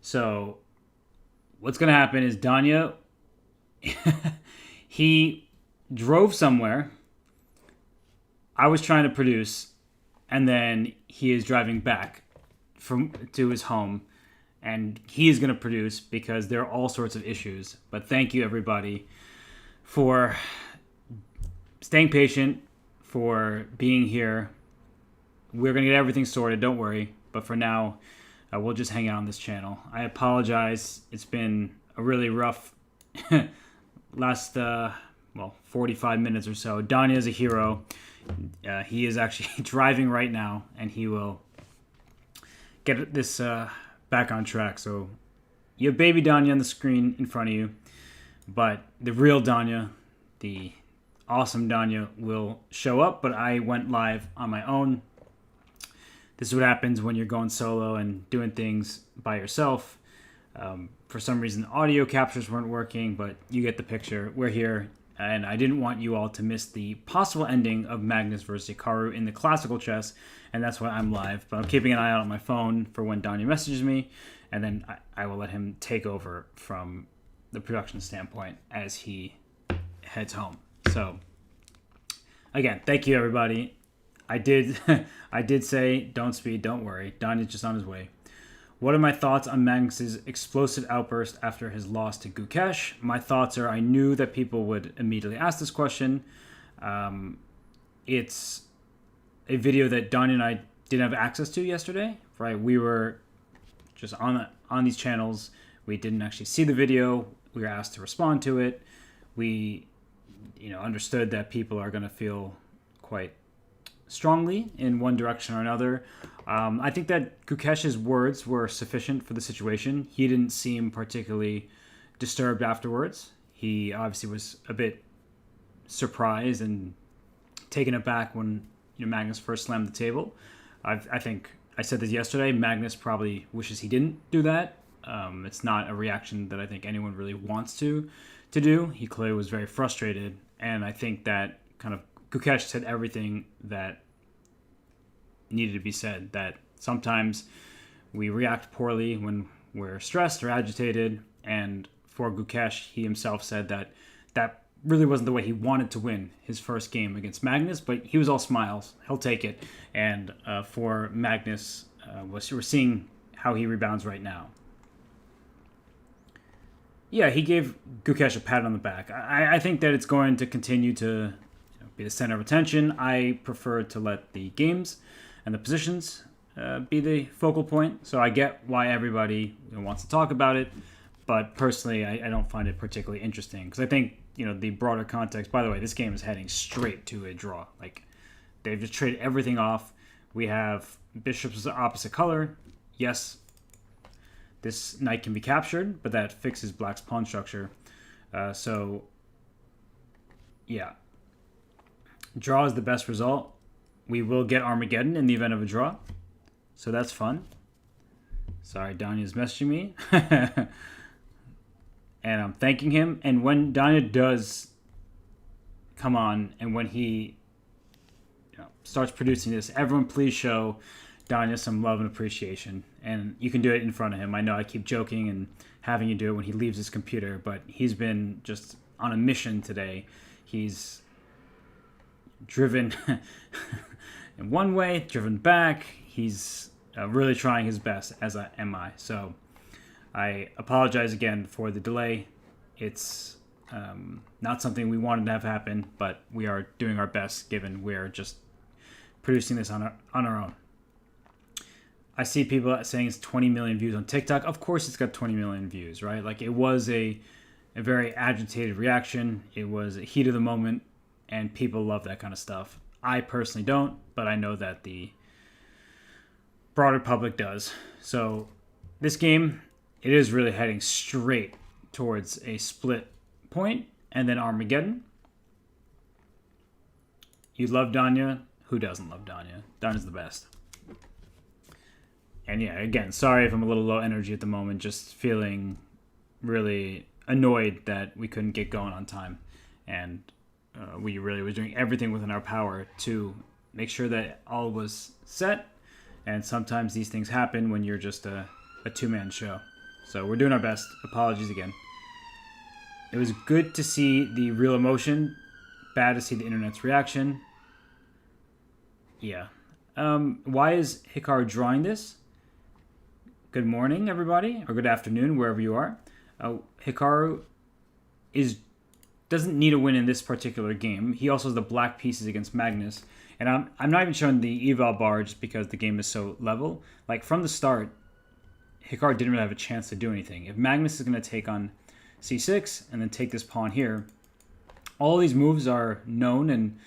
So what's going to happen is Danya, he drove somewhere. I was trying to produce, and then he is driving back to his home, and he is going to produce because there are all sorts of issues. But thank you, everybody, for staying patient, for being here. We're going to get everything sorted, don't worry. But for now, we'll just hang out on this channel. I apologize. It's been a really rough last, 45 minutes or so. Danya is a hero. He is actually driving right now, and he will get this back on track. So you have baby Danya on the screen in front of you, but the real Danya, the awesome Danya, will show up, but I went live on my own. This is what happens when you're going solo and doing things by yourself. For some reason, audio captures weren't working, but you get the picture. We're here, and I didn't want you all to miss the possible ending of Magnus versus Hikaru in the classical chess, and that's why I'm live. But I'm keeping an eye out on my phone for when Danya messages me, and then I will let him take over from the production standpoint as he heads home. So, again, thank you, everybody. I did say don't speed, don't worry. Danya's just on his way. What are my thoughts on Magnus's explosive outburst after his loss to Gukesh? My thoughts are I knew that people would immediately ask this question. It's a video that Danya and I didn't have access to yesterday, right? We were just on these channels. We didn't actually see the video. We were asked to respond to it. We, understood that people are going to feel quite strongly in one direction or another. I think that Gukesh's words were sufficient for the situation. He didn't seem particularly disturbed afterwards. He obviously was a bit surprised and taken aback when Magnus first slammed the table. I think I said this yesterday. Magnus probably wishes he didn't do that. It's not a reaction that I think anyone really wants to do. He clearly was very frustrated, and I think that kind of Gukesh said everything that needed to be said, that sometimes we react poorly when we're stressed or agitated, and for Gukesh, he himself said that really wasn't the way he wanted to win his first game against Magnus, but he was all smiles. He'll take it. And for Magnus, we're seeing how he rebounds right now. Yeah, he gave Gukesh a pat on the back. I think that it's going to continue to be the center of attention. I prefer to let the games and the positions be the focal point. So I get why everybody wants to talk about it, but personally, I don't find it particularly interesting because I think the broader context. By the way, this game is heading straight to a draw. Like they've just traded everything off. We have bishops of the opposite color. Yes, this knight can be captured, but that fixes black's pawn structure. So yeah. Draw is the best result. We will get Armageddon in the event of a draw. So that's fun. Sorry, Danya's messaging me. And I'm thanking him. And when Danya does come on and when he starts producing this, everyone please show Danya some love and appreciation. And you can do it in front of him. I know I keep joking and having you do it when he leaves his computer, but he's been just on a mission today. He's driven in one way, driven back. He's really trying his best, as am I. So I apologize again for the delay. It's not something we wanted to have happen, but we are doing our best given we're just producing this on our own. I see people saying it's 20 million views on TikTok. Of course it's got 20 million views, right? Like it was a very agitated reaction. It was a heat of the moment. And people love that kind of stuff. I personally don't, but I know that the broader public does. So this game, it is really heading straight towards a split point and then Armageddon. You love Danya. Who doesn't love Danya? Danya's the best. And yeah, again, sorry if I'm a little low energy at the moment. Just feeling really annoyed that we couldn't get going on time. And we really were doing everything within our power to make sure that all was set. And sometimes these things happen when you're just a two-man show. So we're doing our best. Apologies again. It was good to see the real emotion. Bad to see the internet's reaction. Yeah. Why is Hikaru drawing this? Good morning, everybody, or good afternoon, wherever you are. Hikaru doesn't need a win in this particular game. He also has the black pieces against Magnus. And I'm not even showing the eval bar just because the game is so level. Like, from the start, Hikaru didn't really have a chance to do anything. If Magnus is going to take on c6 and then take this pawn here, all these moves are known and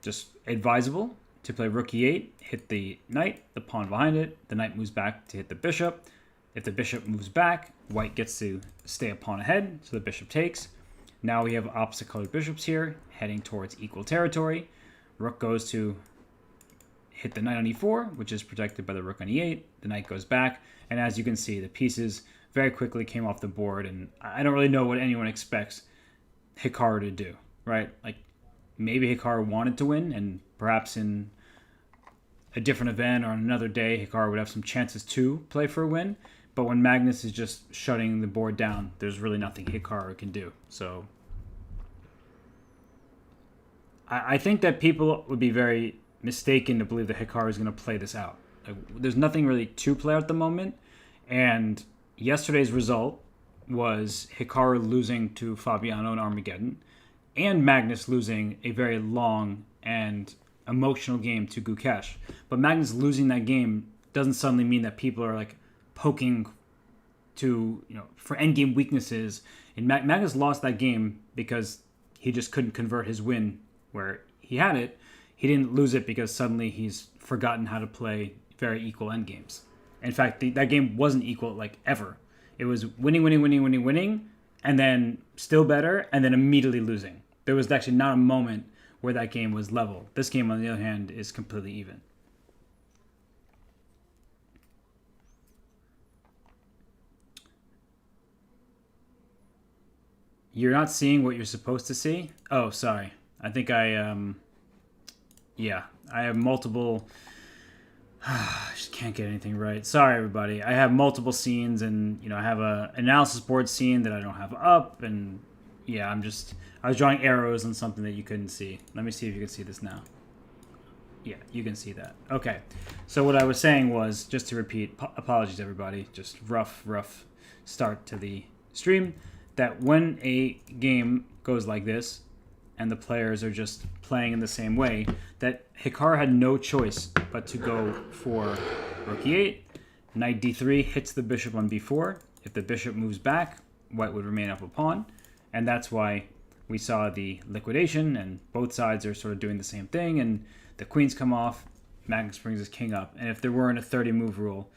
just advisable. To play rook e8, hit the knight, the pawn behind it. The knight moves back to hit the bishop. If the bishop moves back, white gets to stay a pawn ahead, so the bishop takes. Now we have opposite colored bishops here, heading towards equal territory. Rook goes to hit the knight on e4, which is protected by the rook on e8. The knight goes back, and as you can see, the pieces very quickly came off the board, and I don't really know what anyone expects Hikaru to do, right? Like, maybe Hikaru wanted to win, and perhaps in a different event or on another day, Hikaru would have some chances to play for a win. But when Magnus is just shutting the board down, there's really nothing Hikaru can do. So I think that people would be very mistaken to believe that Hikaru is going to play this out. Like, there's nothing really to play out at the moment. And yesterday's result was Hikaru losing to Fabiano in Armageddon and Magnus losing a very long and emotional game to Gukesh. But Magnus losing that game doesn't suddenly mean that people are like poking to, for endgame weaknesses. And Magnus lost that game because he just couldn't convert his win where he had it. He didn't lose it because suddenly he's forgotten how to play very equal endgames. In fact, that game wasn't equal like ever. It was winning, and then still better, and then immediately losing. There was actually not a moment where that game was level. This game, on the other hand, is completely even. You're not seeing what you're supposed to see? Oh, sorry. I think I have multiple... I just can't get anything right. Sorry, everybody. I have multiple scenes, and, I have a analysis board scene that I don't have up, and, yeah, I was drawing arrows on something that you couldn't see. Let me see if you can see this now. Yeah, you can see that. Okay. So what I was saying was, just to repeat, apologies, everybody, just rough start to the stream, that when a game goes like this, and the players are just playing in the same way, that Hikaru had no choice but to go for rook e8, knight d3 hits the bishop on b4. If the bishop moves back, white would remain up a pawn, and that's why we saw the liquidation, and both sides are sort of doing the same thing, and the queens come off, Magnus brings his king up, and if there weren't a 30-move rule,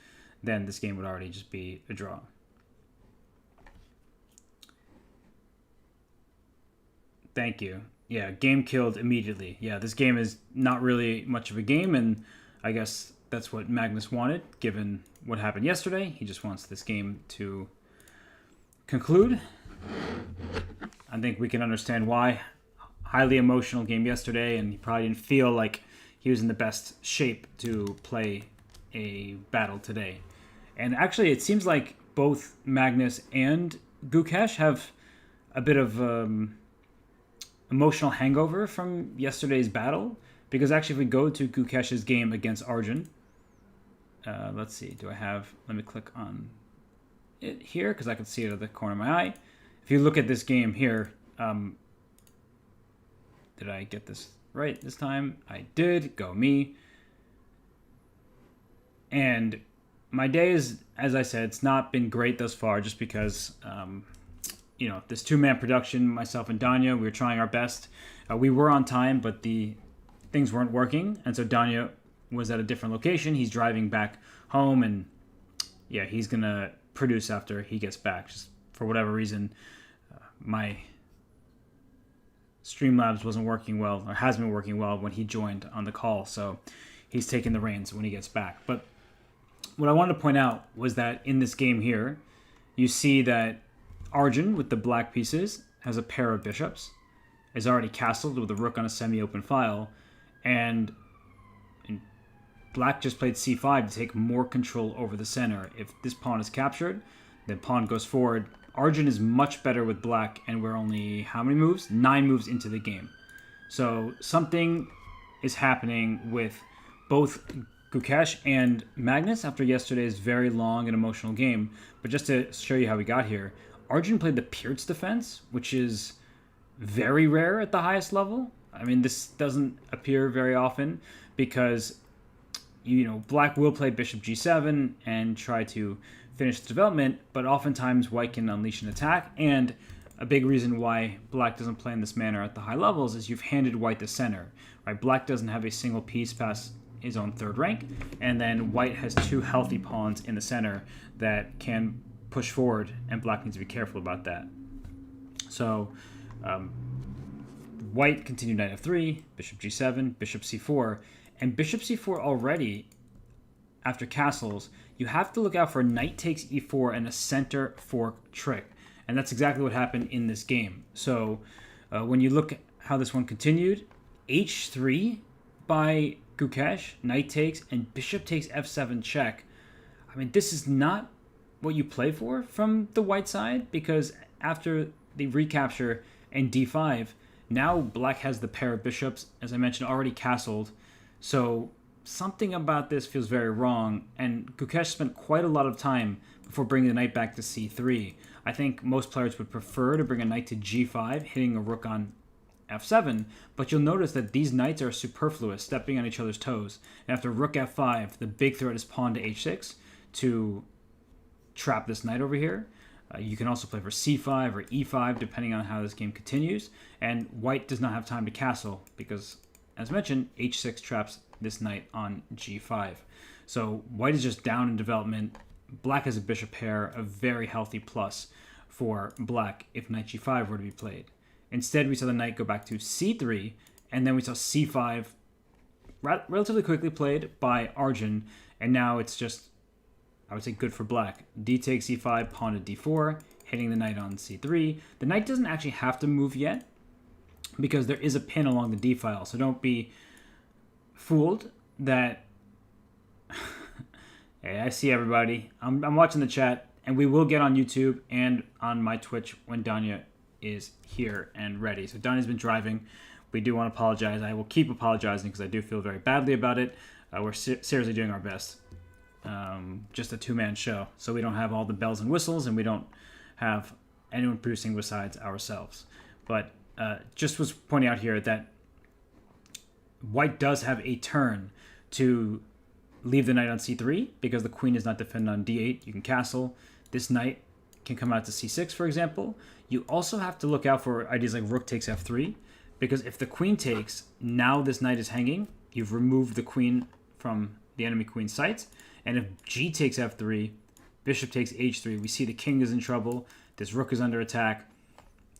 then this game would already just be a draw. Thank you. Yeah, game killed immediately. Yeah, this game is not really much of a game, and I guess that's what Magnus wanted, given what happened yesterday. He just wants this game to conclude. I think we can understand why. Highly emotional game yesterday, and he probably didn't feel like he was in the best shape to play a battle today. And actually, it seems like both Magnus and Gukesh have a bit of emotional hangover from yesterday's battle, because actually if we go to Gukesh's game against Arjun, let's see, let me click on it here because I can see it at the corner of my eye. If you look at this game here, did I get this right this time? I did. Go me. And my day is, as I said, it's not been great thus far, just because this two-man production, myself and Danya, we were trying our best. We were on time, but the things weren't working, and so Danya was at a different location. He's driving back home, and yeah, he's gonna produce after he gets back. Just for whatever reason, my Streamlabs wasn't working well, or hasn't been working well when he joined on the call, so he's taking the reins when he gets back. But what I wanted to point out was that in this game here, you see that Arjun, with the black pieces, has a pair of bishops, is already castled with a rook on a semi-open file, and black just played c5 to take more control over the center. If this pawn is captured, The pawn goes forward. Arjun is much better with black, and we're only, how many moves? 9 moves into the game. So something is happening with both Gukesh and Magnus after yesterday's very long and emotional game. But just to show you how we got here, Arjun played the Pierce defense, which is very rare at the highest level. I mean, this doesn't appear very often because, black will play bishop g7 and try to finish the development, but oftentimes white can unleash an attack. And a big reason why black doesn't play in this manner at the high levels is you've handed white the center, right? Black doesn't have a single piece past his own third rank, and then white has 2 healthy pawns in the center that can push forward, and black needs to be careful about that. So white continued knight f3, bishop g7, bishop c4, and bishop c4 already, after castles, you have to look out for knight takes e4 and a center fork trick. And that's exactly what happened in this game. So when you look at how this one continued, h3 by Gukesh, knight takes, and bishop takes f7 check. I mean, this is not what you play for from the white side, because after the recapture and d5, now black has the pair of bishops, as I mentioned, already castled. So something about this feels very wrong, and Gukesh spent quite a lot of time before bringing the knight back to c3. I think most players would prefer to bring a knight to g5, hitting a rook on f7, but you'll notice that these knights are superfluous, stepping on each other's toes. And after rook f5, the big threat is pawn to h6 to trap this knight over here. You can also play for c5 or e5, depending on how this game continues. And white does not have time to castle because, as mentioned, h6 traps this knight on g5. So white is just down in development. Black has a bishop pair, a very healthy plus for black if knight g5 were to be played. Instead, we saw the knight go back to c3, and then we saw c5 relatively quickly played by Arjun, and now it's just, I would say, good for black. D takes c5, pawn to d4, hitting the knight on c3. The knight doesn't actually have to move yet because there is a pin along the d file, so don't be fooled that... Hey, I see everybody. I'm watching the chat, and we will get on YouTube and on my Twitch when Danya is here and ready. So Danya's been driving. We do want to apologize. I will keep apologizing because I do feel very badly about it. We're seriously doing our best. Just a 2-man show, so we don't have all the bells and whistles, and we don't have anyone producing besides ourselves. But just was pointing out here that white does have a turn to leave the knight on c3 because the queen is not defended on d8. You can castle. This knight can come out to c6, for example. You also have to look out for ideas like rook takes f3, because if the queen takes, now this knight is hanging. You've removed the queen from the enemy queen's sights. And if g takes f3, bishop takes h3, we see the king is in trouble. This rook is under attack.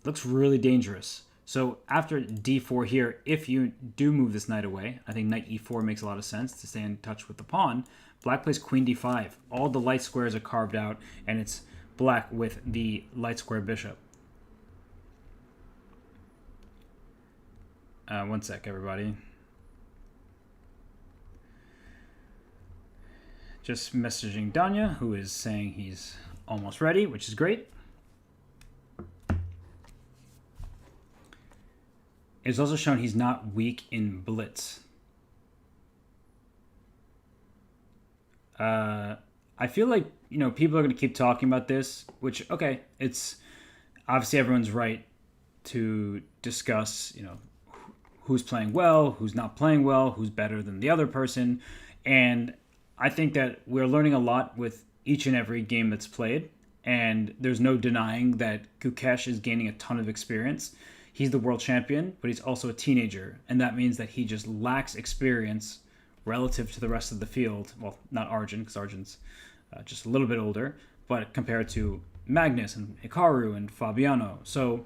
Looks really dangerous. So after d4 here, if you do move this knight away, I think knight e4 makes a lot of sense to stay in touch with the pawn. Black plays queen d5. All the light squares are carved out, and it's black with the light square bishop. One sec, everybody. Just messaging Danya, who is saying he's almost ready, which is great. It's also shown he's not weak in blitz. I feel like, people are going to keep talking about this, which, okay, it's obviously everyone's right to discuss, who's playing well, who's not playing well, who's better than the other person. And I think that we're learning a lot with each and every game that's played. And there's no denying that Gukesh is gaining a ton of experience. He's the world champion, but he's also a teenager. And that means that he just lacks experience relative to the rest of the field. Well, not Arjun, because Arjun's just a little bit older, but compared to Magnus and Hikaru and Fabiano. So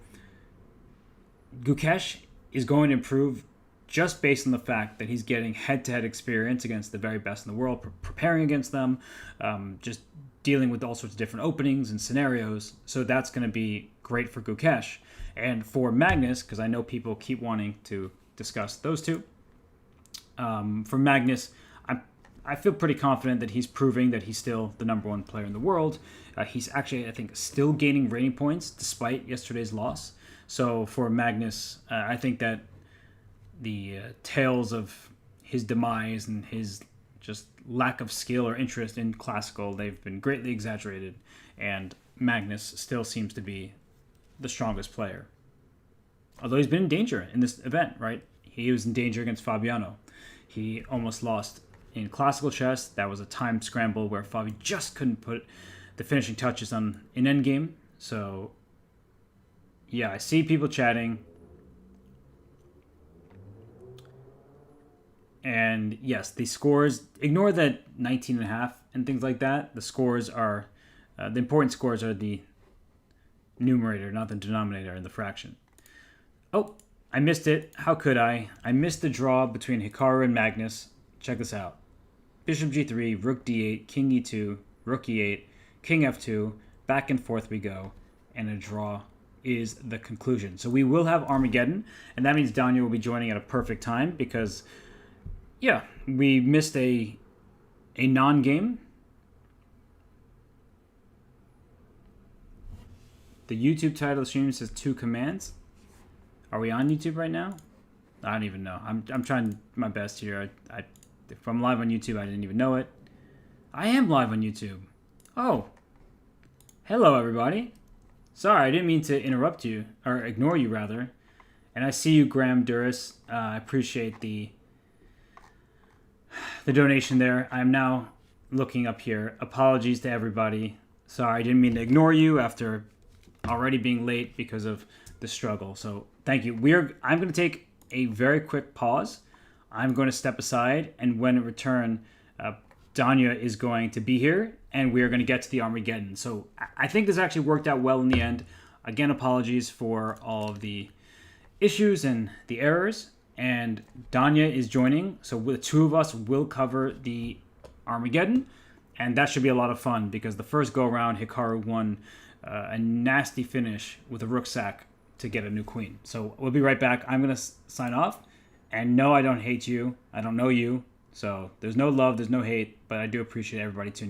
Gukesh is going to improve just based on the fact that he's getting head-to-head experience against the very best in the world, preparing against them, just dealing with all sorts of different openings and scenarios. So that's going to be great for Gukesh. And for Magnus, because I know people keep wanting to discuss those two, for Magnus, I feel pretty confident that he's proving that he's still the number one player in the world. He's actually, I think, still gaining rating points despite yesterday's loss. So for Magnus, I think that the tales of his demise and his just lack of skill or interest in classical, they've been greatly exaggerated, and Magnus still seems to be the strongest player. Although he's been in danger in this event, right? He was in danger against Fabiano. He almost lost in classical chess. That was a timed scramble where Fabi just couldn't put the finishing touches on an endgame. So, yeah, I see people chatting. And yes, the scores, ignore that 19.5 and things like that. The scores are, the important scores are the numerator, not the denominator in the fraction. Oh, I missed it. How could I? I missed the draw between Hikaru and Magnus. Check this out. Bishop g3, rook d8, king e2, rook e8, king f2, back and forth we go, and a draw is the conclusion. So we will have Armageddon, and that means Daniel will be joining at a perfect time because, yeah, we missed a non-game. The YouTube title of the stream says 2 commands. Are we on YouTube right now? I don't even know. I'm trying my best here. If I'm live on YouTube, I didn't even know it. I am live on YouTube. Oh. Hello, everybody. Sorry, I didn't mean to interrupt you, or ignore you, rather. And I see you, Graham Duras. I appreciate the donation there. I'm now looking up here. Apologies to everybody. Sorry, I didn't mean to ignore you after already being late because of the struggle. So thank you. I'm going to take a very quick pause. I'm going to step aside, and when I return, Danya is going to be here, and we are going to get to the Armageddon. So I think this actually worked out well in the end. Again, apologies for all of the issues and the errors. And Danya is joining, so the two of us will cover the Armageddon, and that should be a lot of fun because the first go-around, Hikaru won a nasty finish with a rook sack to get a new queen. So we'll be right back. I'm going to sign off. And no, I don't hate you. I don't know you. So there's no love, there's no hate, but I do appreciate everybody tuning in.